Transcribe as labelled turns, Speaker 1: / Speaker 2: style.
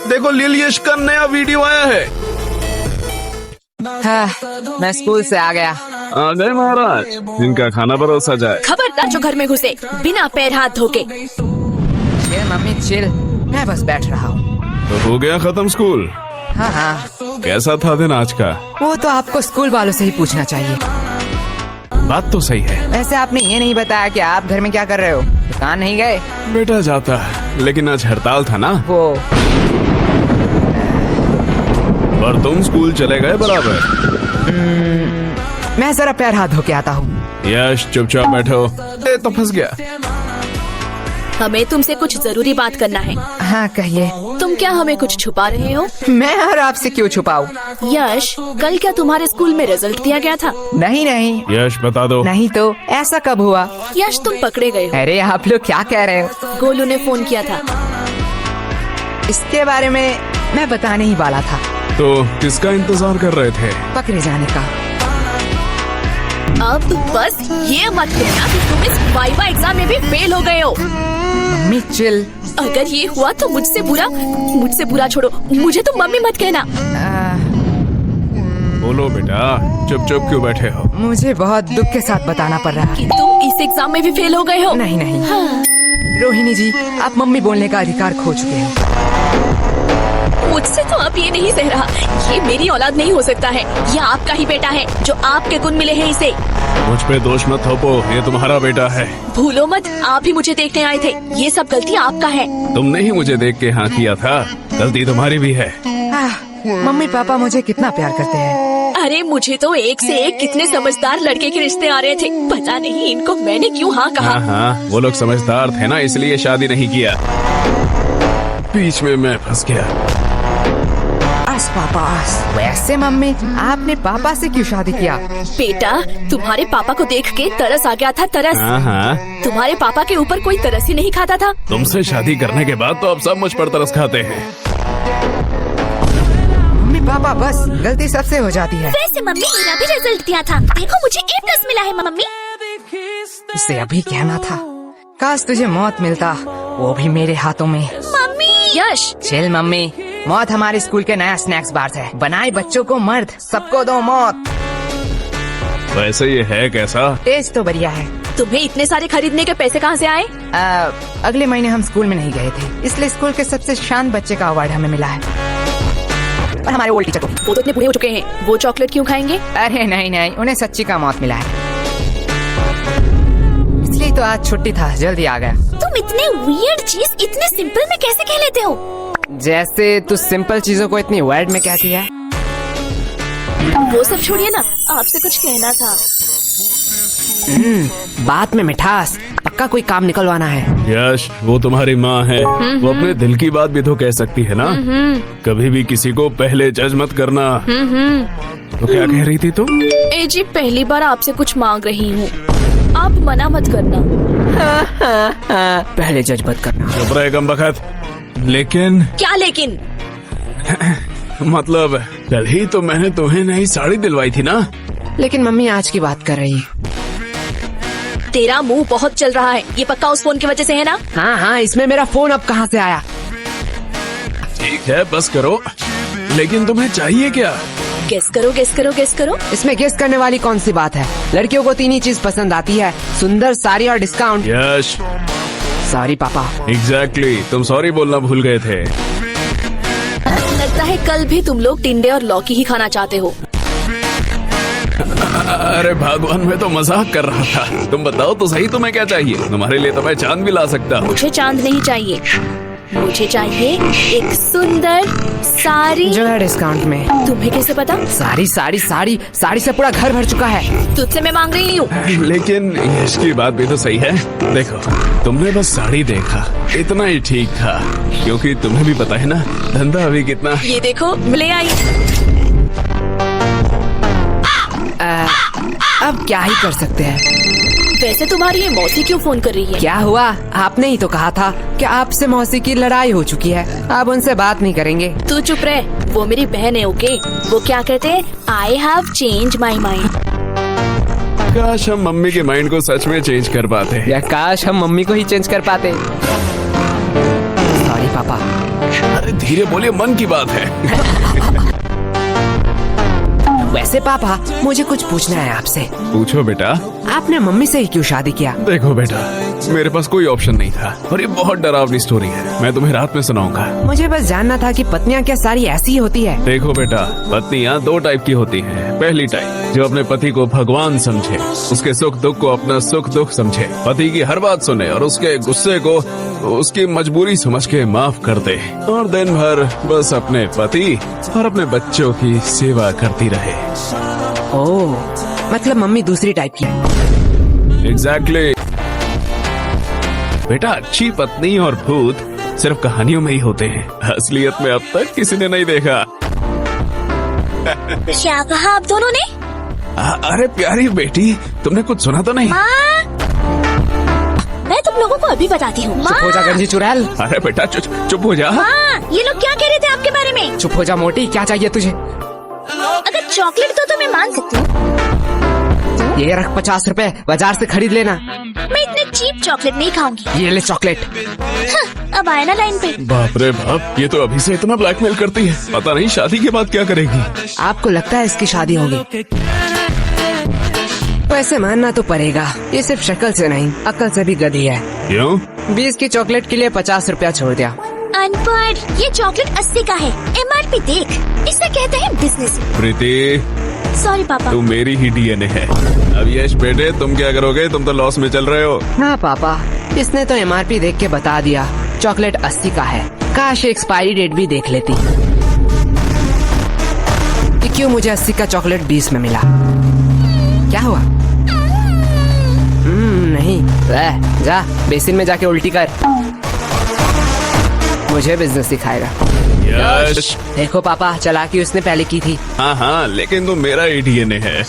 Speaker 1: देखो लिल यश का नया वीडियो आया है।
Speaker 2: हाँ, मैं स्कूल से आ गया।
Speaker 1: आ गए महाराज, इनका खाना परोसा जाए।
Speaker 3: खबरदार जो घर में घुसे बिना पैर हाथ धोके।
Speaker 2: चिल मम्मी चिल, मैं बस बैठ रहा हूँ।
Speaker 1: तो हो गया खत्म स्कूल?
Speaker 2: हाँ हाँ,
Speaker 1: कैसा था दिन आज का?
Speaker 2: वो तो आपको स्कूल वालों से ही पूछना चाहिए।
Speaker 1: बात तो सही है।
Speaker 2: वैसे आपने ये नहीं बताया कि आप घर में क्या कर रहे हो? दुकान नहीं गए?
Speaker 1: बेटा जाता, लेकिन आज हड़ताल था ना।
Speaker 2: वो
Speaker 1: और तुम स्कूल चले गए बराबर?
Speaker 2: मैं जरा पैर हाथ धो के आता हूँ।
Speaker 1: यश चुपचाप बैठो। तो फंस गया।
Speaker 3: हमें तुमसे कुछ जरूरी बात करना है।
Speaker 2: हाँ कहिए।
Speaker 3: तुम क्या हमें कुछ छुपा रहे हो?
Speaker 2: मैं और आपसे क्यों छुपाऊं?
Speaker 3: यश, कल क्या तुम्हारे स्कूल में रिजल्ट दिया गया था?
Speaker 2: नहीं नहीं।
Speaker 1: यश बता दो।
Speaker 2: नहीं तो ऐसा कब हुआ?
Speaker 3: यश तुम पकड़े गए हो।
Speaker 2: अरे आप लोग क्या कह रहे हो?
Speaker 3: गोलू ने फोन किया था।
Speaker 2: इसके बारे में मैं बताने ही वाला था।
Speaker 1: तो किसका इंतजार कर रहे थे?
Speaker 2: पकड़े जाने का।
Speaker 3: अब बस ये मत कहना कि तुम इस वाइवा एग्जाम में भी फेल हो गए हो।
Speaker 2: Mummy chill.
Speaker 3: अगर ये हुआ तो मुझसे बुरा छोड़ो, मुझे तो मम्मी मत कहना।
Speaker 1: बोलो बेटा, चुप चुप क्यों बैठे हो?
Speaker 2: मुझे बहुत दुख के साथ बताना पड़ रहा है
Speaker 3: कि तुम इस एग्जाम में भी फेल हो गए हो।
Speaker 2: नहीं नहीं।
Speaker 3: हाँ।
Speaker 2: रोहिणी जी, आप मम्मी बोलने का अधिकार खो चुके हैं।
Speaker 3: मुझसे तो अब ये नहीं सह रहा। ये मेरी औलाद नहीं हो सकता है। ये आपका ही बेटा है, जो आपके गुण मिले हैं इसे।
Speaker 1: मुझ पे दोष मत थोपो, ये तुम्हारा बेटा है।
Speaker 3: भूलो मत, आप ही मुझे देखने आए थे। ये सब गलती आपका है।
Speaker 1: तुमने ही मुझे देख के हाँ किया था, गलती तुम्हारी भी है।
Speaker 2: मम्मी पापा मुझे कितना प्यार करते हैं।
Speaker 3: अरे मुझे तो एक से एक कितने समझदार लड़के के रिश्ते आ रहे थे। पता नहीं इनको मैंने क्यों हाँ कहा।
Speaker 1: हाँ, वो लोग समझदार थे ना, इसलिए शादी नहीं किया। बीच में मैं फंस गया।
Speaker 2: पापा, वैसे मम्मी आपने पापा से क्यों शादी किया?
Speaker 3: बेटा, तुम्हारे पापा को देख के तरस आ गया था, तरस।
Speaker 1: हाँ।
Speaker 3: तुम्हारे पापा के ऊपर कोई तरस ही नहीं खाता था।
Speaker 1: तुमसे शादी करने के बाद तो अब सब मुझ पर तरस खाते हैं।
Speaker 2: मम्मी पापा, बस गलती सबसे हो जाती है।
Speaker 3: वैसे मम्मी, मेरा भी रिजल्ट दिया था। देखो मुझे A+ मिला है मम्मी।
Speaker 2: उसे अभी कहना था, काश तुझे मौत मिलता, वो भी मेरे हाथों में।
Speaker 3: मम्मी। यश
Speaker 2: चिल मम्मी, मौत हमारे स्कूल के नया स्नैक्स बार है। बनाए बच्चों को मर्द, सबको दो मौत।
Speaker 1: वैसे ये है कैसा?
Speaker 2: टेस्ट तो बढ़िया है।
Speaker 3: तुम्हें इतने सारे खरीदने के पैसे कहाँ से आए?
Speaker 2: अगले महीने हम स्कूल में नहीं गए थे, इसलिए स्कूल के सबसे शांत बच्चे का अवार्ड हमें मिला है। और हमारे ओल्ड टीचर को।
Speaker 3: वो तो इतने बूढ़े हो चुके हैं, वो चॉकलेट क्यों खाएंगे?
Speaker 2: अरे नहीं, उन्हें सच्ची का मौत मिला है, इसलिए तो आज छुट्टी था, जल्दी आ गया।
Speaker 3: तुम इतने वियर्ड चीज इतने सिंपल में कैसे कह लेते हो?
Speaker 2: जैसे तू सिंपल चीजों को इतनी वर्ड में कहती है।
Speaker 3: वो सब छोड़िए ना, आपसे कुछ कहना था।
Speaker 2: बात में मिठास, पक्का कोई काम निकलवाना है।
Speaker 1: यश, वो तुम्हारी माँ है, वो अपने दिल की बात भी तो कह सकती है ना। कभी भी किसी को पहले जज मत करना। तो क्या कह रही थी तुम?
Speaker 3: ए जी, पहली बार आपसे कुछ मांग रही हूँ, आप मना मत करना।
Speaker 2: पहले जज मत करना।
Speaker 1: चुप रहे कमबख्त। लेकिन
Speaker 3: क्या लेकिन?
Speaker 1: मतलब कल ही तो मैंने तुम्हें नई साड़ी दिलवाई थी ना।
Speaker 2: लेकिन मम्मी आज की बात कर रही।
Speaker 3: तेरा मुंह बहुत चल रहा है, ये पक्का उस फोन की वजह से है ना?
Speaker 2: हाँ, इसमें मेरा फोन अब कहाँ से आया?
Speaker 1: ठीक है, बस करो। लेकिन तुम्हें चाहिए क्या?
Speaker 3: गेस करो।
Speaker 2: इसमें गेस करने वाली कौन सी बात है? लड़कियों को 3 ही चीज पसंद आती है, सुंदर, साड़ी और डिस्काउंट।
Speaker 1: यश।
Speaker 2: सॉरी पापा।
Speaker 1: एग्जैक्टली, तुम सॉरी बोलना भूल गए थे।
Speaker 3: लगता है कल भी तुम लोग टिंडे और लौकी ही खाना चाहते हो।
Speaker 1: अरे भगवान, मैं तो मजाक कर रहा था। तुम बताओ तो सही, तुम्हें क्या चाहिए? तुम्हारे लिए तो मैं चांद भी ला सकता हूँ।
Speaker 3: मुझे चांद नहीं चाहिए, मुझे चाहिए एक सुंदर साड़ी
Speaker 2: जो है डिस्काउंट में।
Speaker 3: तुम्हें कैसे पता?
Speaker 2: साड़ी से पूरा घर भर चुका है।
Speaker 3: तुझसे मैं मांग रही हूँ।
Speaker 1: लेकिन यश की बात भी तो सही है। देखो, तुमने बस साड़ी देखा, इतना ही ठीक था, क्योंकि तुम्हें भी पता है ना धंधा अभी कितना।
Speaker 3: ये देखो, ले आई।
Speaker 2: अब क्या ही कर सकते हैं।
Speaker 3: वैसे तुम्हारी ये मौसी क्यों फोन कर रही है?
Speaker 2: क्या हुआ? आपने ही तो कहा था कि आपसे मौसी की लड़ाई हो चुकी है, अब उनसे बात नहीं करेंगे।
Speaker 3: तू चुप रहे, वो मेरी बहन है। ओके, वो क्या कहते हैं? I have change my mind.
Speaker 1: काश हम मम्मी के माइंड को सच में चेंज कर पाते।
Speaker 2: या काश हम मम्मी को ही चेंज कर पाते। सॉरी पापा।
Speaker 1: अरे धीरे बोलिए, मन की बात है।
Speaker 2: वैसे पापा, मुझे कुछ पूछना है आपसे।
Speaker 1: पूछो बेटा।
Speaker 2: आपने मम्मी से ही क्यों शादी किया?
Speaker 1: देखो बेटा, मेरे पास कोई ऑप्शन नहीं था और ये बहुत डरावनी स्टोरी है। मैं तुम्हें रात में सुनाऊंगा।
Speaker 2: मुझे बस जानना था कि पत्नियां क्या सारी ऐसी ही होती है?
Speaker 1: देखो बेटा, पत्नियां दो टाइप की होती हैं। पहली टाइप जो अपने पति को भगवान समझे, उसके सुख दुख को अपना सुख दुख समझे, पति की हर बात सुने और उसके गुस्से को उसकी मजबूरी समझ के माफ कर दे और दिन भर बस अपने पति और अपने बच्चों की सेवा करती रहे।
Speaker 2: ओह, मतलब मम्मी दूसरी टाइप की है।
Speaker 1: एग्जैक्टली। बेटा, अच्छी पत्नी और भूत सिर्फ कहानियों में ही होते हैं, असलियत में अब तक किसी ने नहीं देखा।
Speaker 3: क्या कहा आप दोनों ने?
Speaker 1: अरे प्यारी बेटी, तुमने कुछ सुना तो नहीं?
Speaker 3: माँ, मैं तुम लोगों को अभी बताती हूँ।
Speaker 2: चुप हो जा गंजी चुड़ैल।
Speaker 1: अरे बेटा चुप हो जा।
Speaker 3: माँ, ये लोग क्या कह रहे थे आपके बारे में?
Speaker 2: चुप हो जा मोटी, क्या चाहिए तुझे?
Speaker 3: अगर चॉकलेट दो तो मैं मान सकती हूँ।
Speaker 2: ये रख 50 रुपए, बाजार से खरीद लेना।
Speaker 3: मैं इतने चीप चॉकलेट नहीं खाऊंगी।
Speaker 2: ये ले चॉकलेट।
Speaker 3: हाँ, अब आया ना लाइन पे।
Speaker 1: बाप रे बाप, ये तो अभी से इतना ब्लैकमेल करती है, पता नहीं शादी के बाद क्या करेगी।
Speaker 2: आपको लगता है इसकी शादी होगी? वैसे मानना तो पड़ेगा, ये सिर्फ शक्ल से नहीं, अकल से भी गधी है।
Speaker 1: क्यों?
Speaker 2: 20 की चॉकलेट के लिए 50 रुपया छोड़ दिया।
Speaker 3: अनपढ़, ये चॉकलेट 80 का है। MRP देख, इसे कहते हैं बिजनेस।
Speaker 1: प्रीति,
Speaker 3: सॉरी पापा।
Speaker 1: तू मेरी ही DNA है। अब यश बेटे, तुम क्या करोगे? तुम तो लॉस में चल रहे हो।
Speaker 2: हाँ पापा, इसने तो MRP देख के बता दिया, चॉकलेट 80 का है। काश एक्सपायरी डेट भी देख लेती कि क्यों मुझे 80 का चॉकलेट 20 में मिला। क्या हुआ? नहीं, जा बेसिन में जाके उल्टी कर। मुझे बिजनेस सिखाएगा।
Speaker 1: यश।
Speaker 2: देखो पापा, चालाकी उसने पहले की थी।
Speaker 1: हाँ हाँ, लेकिन तुम मेरा ही DNA है।